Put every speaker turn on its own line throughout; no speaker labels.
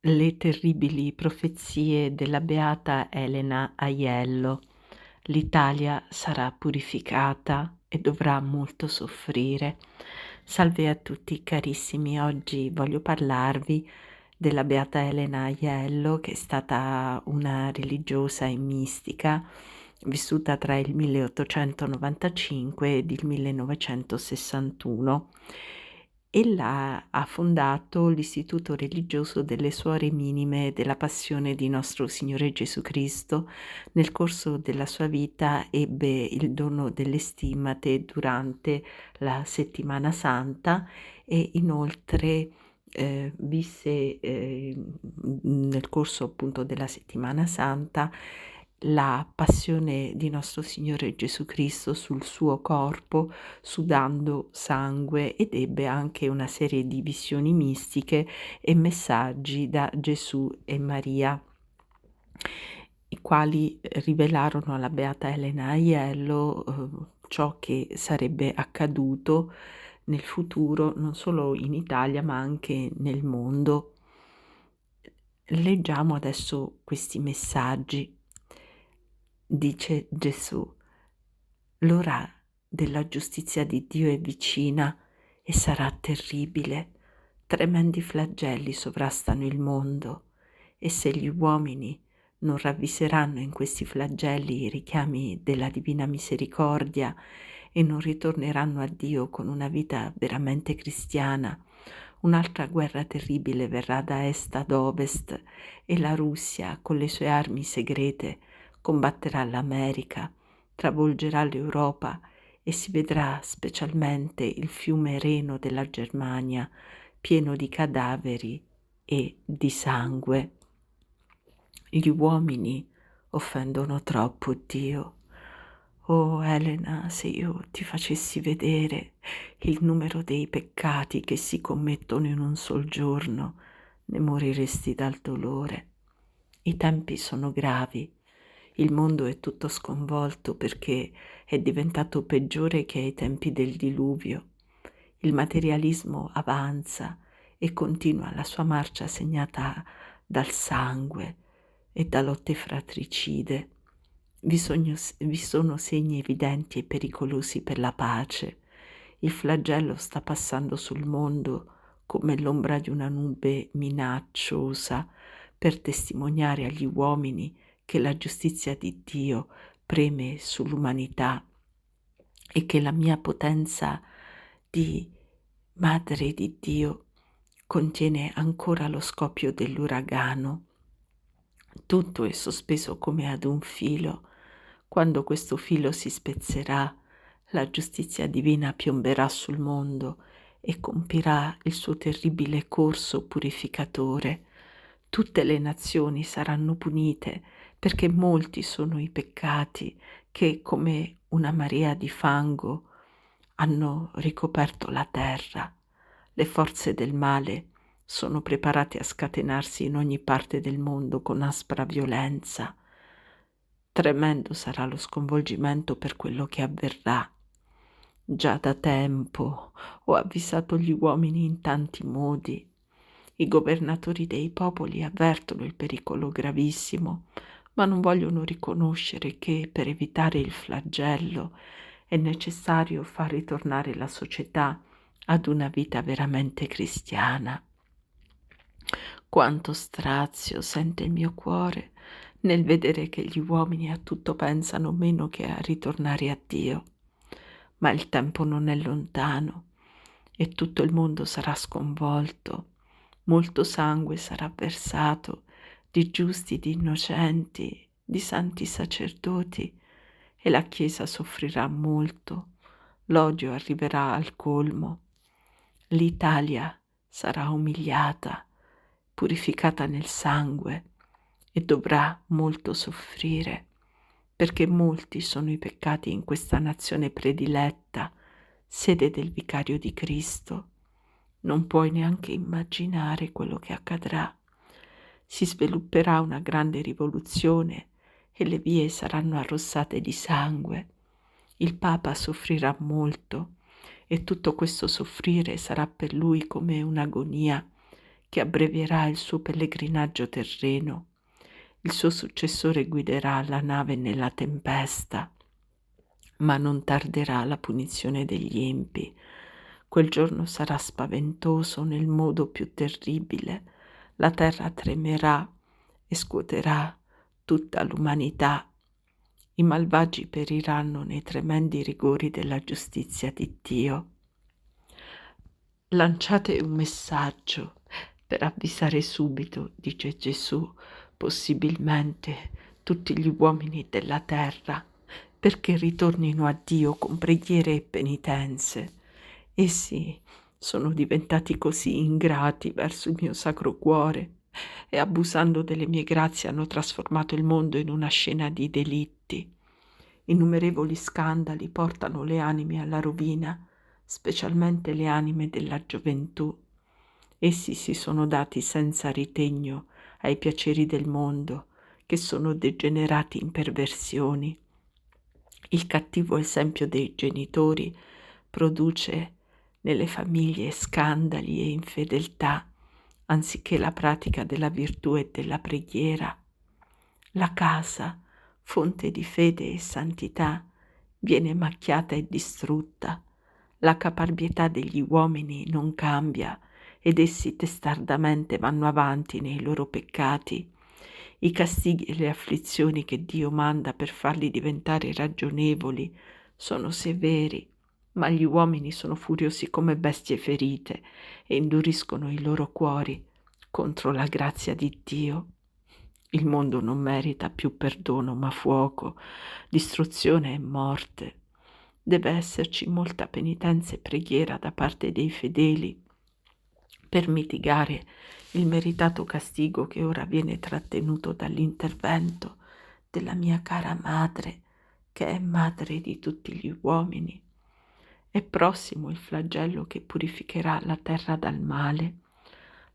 Le terribili profezie della beata Elena Aiello. L'Italia sarà purificata e dovrà molto soffrire. Salve a tutti carissimi, oggi voglio parlarvi della beata Elena Aiello, che è stata una religiosa e mistica vissuta tra il 1895 ed il 1961. Ella ha fondato l'Istituto religioso delle Suore Minime della Passione di nostro Signore Gesù Cristo. Nel corso della sua vita ebbe il dono delle stimmate durante la Settimana Santa e inoltre visse nel corso appunto della Settimana Santa la passione di nostro Signore Gesù Cristo sul suo corpo, sudando sangue, ed ebbe anche una serie di visioni mistiche e messaggi da Gesù e Maria, i quali rivelarono alla beata Elena Aiello ciò che sarebbe accaduto nel futuro, non solo in Italia ma anche nel mondo. Leggiamo adesso questi messaggi. Dice Gesù: l'ora della giustizia di Dio è vicina e sarà terribile. Tremendi flagelli sovrastano il mondo, e se gli uomini non ravviseranno in questi flagelli i richiami della divina misericordia e non ritorneranno a Dio con una vita veramente cristiana, un'altra guerra terribile verrà da est ad ovest e la Russia, con le sue armi segrete, combatterà l'America, travolgerà l'Europa e si vedrà specialmente il fiume Reno della Germania pieno di cadaveri e di sangue. Gli uomini offendono troppo Dio. Oh Elena, se io ti facessi vedere il numero dei peccati che si commettono in un sol giorno, ne moriresti dal dolore. I tempi sono gravi. Il mondo è tutto sconvolto perché è diventato peggiore che ai tempi del diluvio. Il materialismo avanza e continua la sua marcia segnata dal sangue e da lotte fratricide. Vi sono segni evidenti e pericolosi per la pace. Il flagello sta passando sul mondo come l'ombra di una nube minacciosa per testimoniare agli uomini che la giustizia di Dio preme sull'umanità e che la mia potenza di Madre di Dio contiene ancora lo scoppio dell'uragano. Tutto è sospeso come ad un filo. Quando questo filo si spezzerà, la giustizia divina piomberà sul mondo e compirà il suo terribile corso purificatore. Tutte le nazioni saranno punite perché molti sono i peccati che, come una marea di fango, hanno ricoperto la terra. Le forze del male sono preparate a scatenarsi in ogni parte del mondo con aspra violenza. Tremendo sarà lo sconvolgimento per quello che avverrà. Già da tempo ho avvisato gli uomini in tanti modi. I governatori dei popoli avvertono il pericolo gravissimo, ma non vogliono riconoscere che per evitare il flagello è necessario far ritornare la società ad una vita veramente cristiana. Quanto strazio sente il mio cuore nel vedere che gli uomini a tutto pensano meno che a ritornare a Dio. Ma il tempo non è lontano e tutto il mondo sarà sconvolto. Molto sangue sarà versato di giusti, di innocenti, di santi sacerdoti, e la Chiesa soffrirà molto. L'odio arriverà al colmo. L'Italia sarà umiliata, purificata nel sangue, e dovrà molto soffrire, perché molti sono i peccati in questa nazione prediletta, sede del vicario di Cristo. Non puoi neanche immaginare quello che accadrà. Si svilupperà una grande rivoluzione e le vie saranno arrossate di sangue. Il Papa soffrirà molto e tutto questo soffrire sarà per lui come un'agonia che abbrevierà il suo pellegrinaggio terreno. Il suo successore guiderà la nave nella tempesta, ma non tarderà la punizione degli empi. Quel giorno sarà spaventoso nel modo più terribile. La terra tremerà e scuoterà tutta l'umanità. I malvagi periranno nei tremendi rigori della giustizia di Dio. Lanciate un messaggio per avvisare subito, dice Gesù, possibilmente tutti gli uomini della terra, perché ritornino a Dio con preghiere e penitenze. Essi sono diventati così ingrati verso il mio sacro cuore e abusando delle mie grazie hanno trasformato il mondo in una scena di delitti. Innumerevoli scandali portano le anime alla rovina, specialmente le anime della gioventù. Essi si sono dati senza ritegno ai piaceri del mondo, che sono degenerati in perversioni. Il cattivo esempio dei genitori produce nelle famiglie scandali e infedeltà, anziché la pratica della virtù e della preghiera. La casa, fonte di fede e santità, viene macchiata e distrutta. La caparbietà degli uomini non cambia ed essi testardamente vanno avanti nei loro peccati. I castighi e le afflizioni che Dio manda per farli diventare ragionevoli sono severi, ma gli uomini sono furiosi come bestie ferite e induriscono i loro cuori contro la grazia di Dio. Il mondo non merita più perdono, ma fuoco, distruzione e morte. Deve esserci molta penitenza e preghiera da parte dei fedeli per mitigare il meritato castigo che ora viene trattenuto dall'intervento della mia cara madre, che è madre di tutti gli uomini. È prossimo il flagello che purificherà la terra dal male.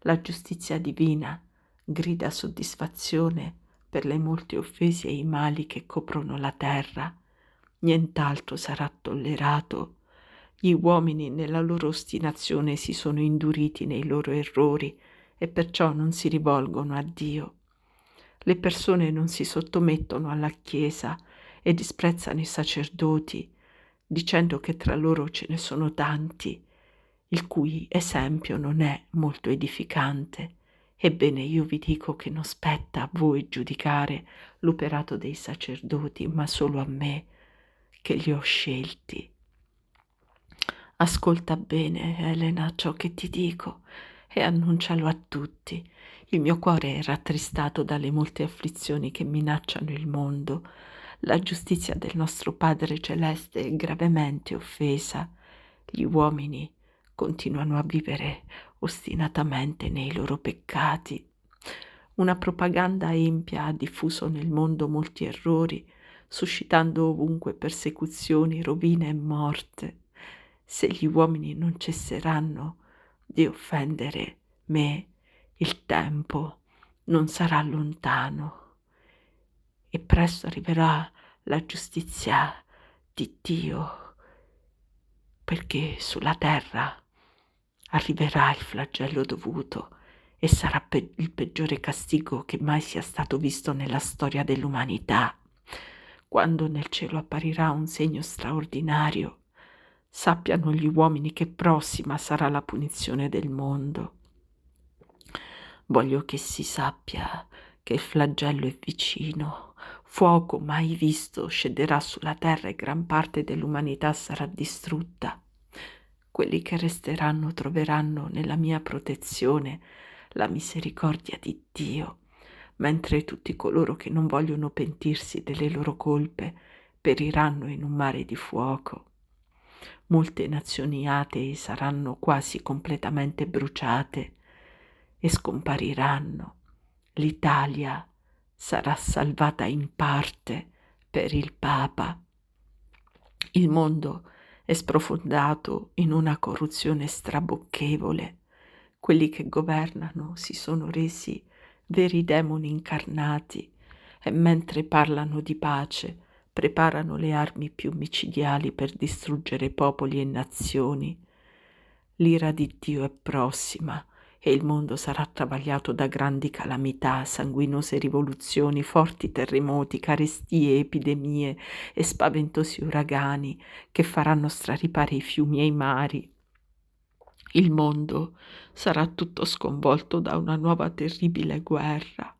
La giustizia divina grida soddisfazione per le molte offese e i mali che coprono la terra. Nient'altro sarà tollerato. Gli uomini nella loro ostinazione si sono induriti nei loro errori e perciò non si rivolgono a Dio. Le persone non si sottomettono alla Chiesa e disprezzano i sacerdoti, dicendo che tra loro ce ne sono tanti, il cui esempio non è molto edificante. Ebbene, io vi dico che non spetta a voi giudicare l'operato dei sacerdoti, ma solo a me, che li ho scelti. Ascolta bene, Elena, ciò che ti dico e annuncialo a tutti. Il mio cuore è rattristato dalle molte afflizioni che minacciano il mondo. La giustizia del nostro Padre Celeste è gravemente offesa. Gli uomini continuano a vivere ostinatamente nei loro peccati. Una propaganda empia ha diffuso nel mondo molti errori, suscitando ovunque persecuzioni, rovine e morte. Se gli uomini non cesseranno di offendere me, il tempo non sarà lontano e presto arriverà la giustizia di Dio, perché sulla terra arriverà il flagello dovuto e sarà il peggiore castigo che mai sia stato visto nella storia dell'umanità. Quando nel cielo apparirà un segno straordinario, sappiano gli uomini che prossima sarà la punizione del mondo. Voglio che si sappia che il flagello è vicino. Fuoco mai visto scenderà sulla terra e gran parte dell'umanità sarà distrutta. Quelli che resteranno troveranno nella mia protezione la misericordia di Dio, mentre tutti coloro che non vogliono pentirsi delle loro colpe periranno in un mare di fuoco. Molte nazioni atee saranno quasi completamente bruciate e scompariranno. L'Italia sarà salvata in parte per il Papa. Il mondo è sprofondato in una corruzione strabocchevole. Quelli che governano si sono resi veri demoni incarnati e mentre parlano di pace preparano le armi più micidiali per distruggere popoli e nazioni. L'ira di Dio è prossima e il mondo sarà travagliato da grandi calamità, sanguinose rivoluzioni, forti terremoti, carestie, epidemie e spaventosi uragani che faranno straripare i fiumi e i mari. Il mondo sarà tutto sconvolto da una nuova terribile guerra.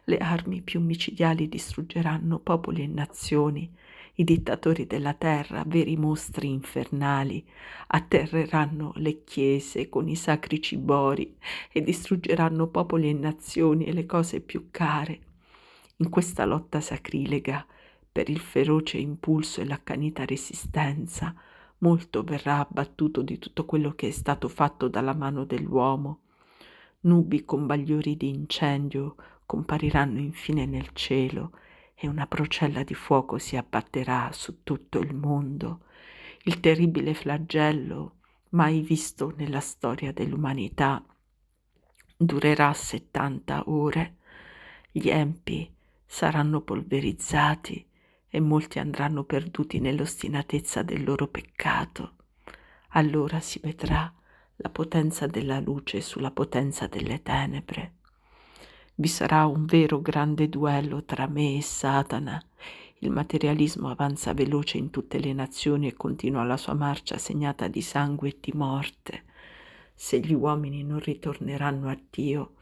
Le armi più micidiali distruggeranno popoli e nazioni. I dittatori della terra, veri mostri infernali, atterreranno le chiese con i sacri cibori e distruggeranno popoli e nazioni e le cose più care. In questa lotta sacrilega per il feroce impulso e l'accanita resistenza, molto verrà abbattuto di tutto quello che è stato fatto dalla mano dell'uomo. Nubi con bagliori di incendio compariranno infine nel cielo e una procella di fuoco si abbatterà su tutto il mondo. Il terribile flagello, mai visto nella storia dell'umanità, durerà 70 ore. Gli empi saranno polverizzati e molti andranno perduti nell'ostinatezza del loro peccato. Allora si vedrà la potenza della luce sulla potenza delle tenebre. Vi sarà un vero grande duello tra me e Satana. Il materialismo avanza veloce in tutte le nazioni e continua la sua marcia segnata di sangue e di morte. Se gli uomini non ritorneranno a Dio,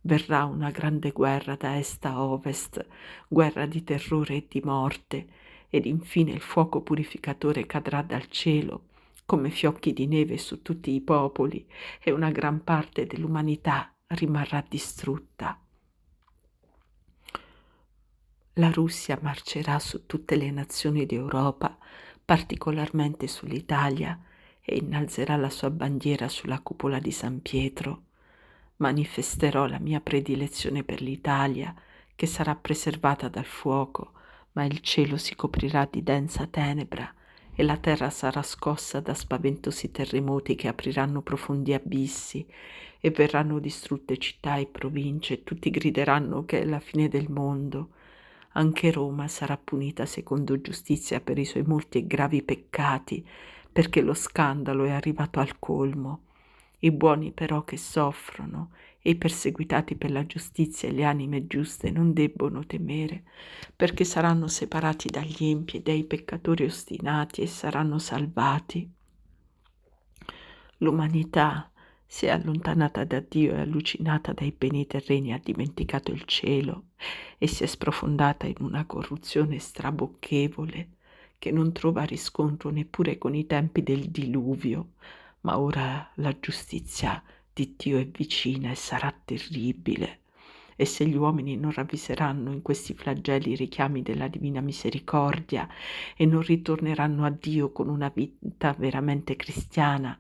verrà una grande guerra da est a ovest, guerra di terrore e di morte, ed infine il fuoco purificatore cadrà dal cielo come fiocchi di neve su tutti i popoli e una gran parte dell'umanità rimarrà distrutta. La Russia marcerà su tutte le nazioni d'Europa, particolarmente sull'Italia, e innalzerà la sua bandiera sulla cupola di San Pietro. Manifesterò la mia predilezione per l'Italia, che sarà preservata dal fuoco, ma il cielo si coprirà di densa tenebra e la terra sarà scossa da spaventosi terremoti che apriranno profondi abissi e verranno distrutte città e province e tutti grideranno che è la fine del mondo. Anche Roma sarà punita secondo giustizia per i suoi molti e gravi peccati, perché lo scandalo è arrivato al colmo. I buoni però che soffrono e i perseguitati per la giustizia e le anime giuste non debbono temere, perché saranno separati dagli empi e dai peccatori ostinati e saranno salvati. L'umanità si è allontanata da Dio e allucinata dai beni terreni ha dimenticato il cielo e si è sprofondata in una corruzione strabocchevole che non trova riscontro neppure con i tempi del diluvio, ma ora la giustizia di Dio è vicina e sarà terribile. E se gli uomini non ravviseranno in questi flagelli i richiami della divina misericordia e non ritorneranno a Dio con una vita veramente cristiana,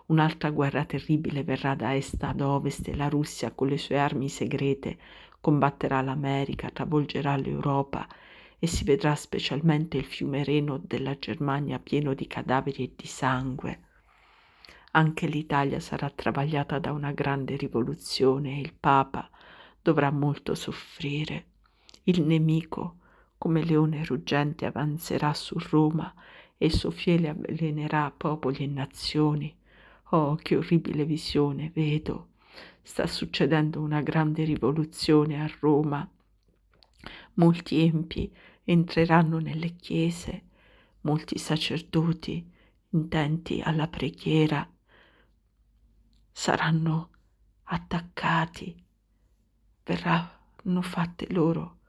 un'altra guerra terribile verrà da est ad ovest e la Russia con le sue armi segrete combatterà l'America, travolgerà l'Europa e si vedrà specialmente il fiume Reno della Germania pieno di cadaveri e di sangue. Anche l'Italia sarà travagliata da una grande rivoluzione e il Papa dovrà molto soffrire. Il nemico, come leone ruggente, avanzerà su Roma e il suo fiele avvelenerà popoli e nazioni. Oh, che orribile visione vedo! Sta succedendo una grande rivoluzione a Roma. Molti empi entreranno nelle chiese, molti sacerdoti intenti alla preghiera saranno attaccati, verranno fatte loro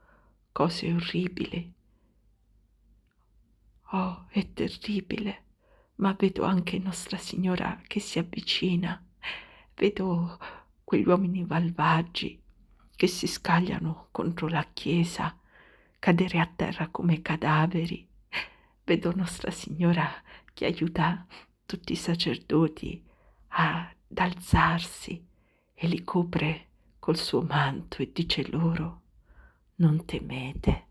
cose orribili. Oh, è terribile, ma vedo anche Nostra Signora che si avvicina. Vedo quegli uomini malvagi che si scagliano contro la Chiesa, cadere a terra come cadaveri. Vedo Nostra Signora che aiuta tutti i sacerdoti ad alzarsi e li copre col suo manto e dice loro: non temete.